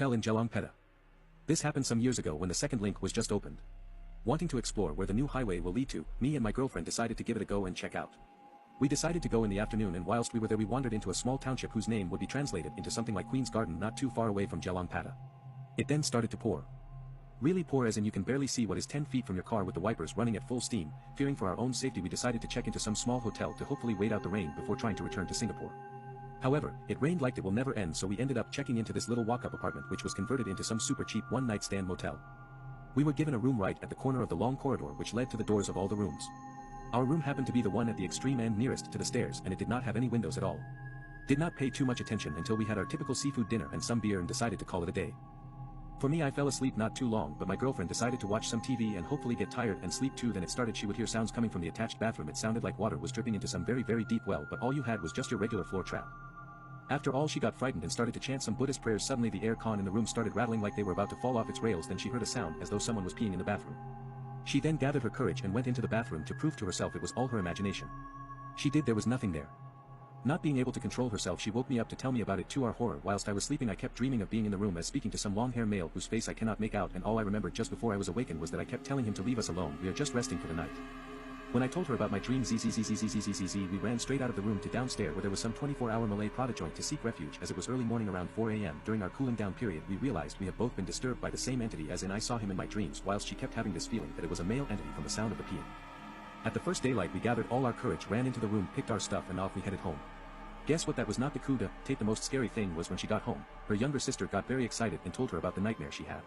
Hotel in Gelang, Petah. This happened some years ago when the second link was just opened. Wanting to explore where the new highway will lead to, me and my girlfriend decided to give it a go and check out. We decided to go in the afternoon, and whilst we were there we wandered into a small township whose name would be translated into something like Queen's Garden, not too far away from Gelang, Petah. It then started to pour. Really pour, as in you can barely see what is 10 feet from your car with the wipers running at full steam. Fearing for our own safety, we decided to check into some small hotel to hopefully wait out the rain before trying to return to Singapore. However, it rained like it will never end, so we ended up checking into this little walk-up apartment which was converted into some super cheap one-night stand motel. We were given a room right at the corner of the long corridor which led to the doors of all the rooms. Our room happened to be the one at the extreme end nearest to the stairs, and it did not have any windows at all. Did not pay too much attention until we had our typical seafood dinner and some beer and decided to call it a day. For me, I fell asleep not too long, but my girlfriend decided to watch some TV and hopefully get tired and sleep too. Then it started. She would hear sounds coming from the attached bathroom. It sounded like water was dripping into some very deep well, but all you had was just your regular floor trap. After all, she got frightened and started to chant some Buddhist prayers. Suddenly the air con in the room started rattling like they were about to fall off its rails. Then she heard a sound as though someone was peeing in the bathroom. She then gathered her courage and went into the bathroom to prove to herself it was all her imagination. She did. There was nothing there. Not being able to control herself, she woke me up to tell me about it. To our horror, whilst I was sleeping I kept dreaming of being in the room as speaking to some long-haired male whose face I cannot make out, and all I remembered just before I was awakened was that I kept telling him to leave us alone, we are just resting for the night. When I told her about my dream, we ran straight out of the room to downstairs where there was some 24-hour Malay Prada joint to seek refuge. As it was early morning around 4 a.m. during our cooling down period, we realized we have both been disturbed by the same entity, as in I saw him in my dreams, whilst she kept having this feeling that it was a male entity from the sound of the peeing. At the first daylight we gathered all our courage, ran into the room, picked our stuff and off we headed home. Guess what? That was not the coup d'etat. The most scary thing was when she got home, her younger sister got very excited and told her about the nightmare she had.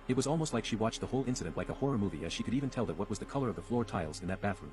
It was almost like she watched the whole incident like a horror movie, as she could even tell that what was the color of the floor tiles in that bathroom.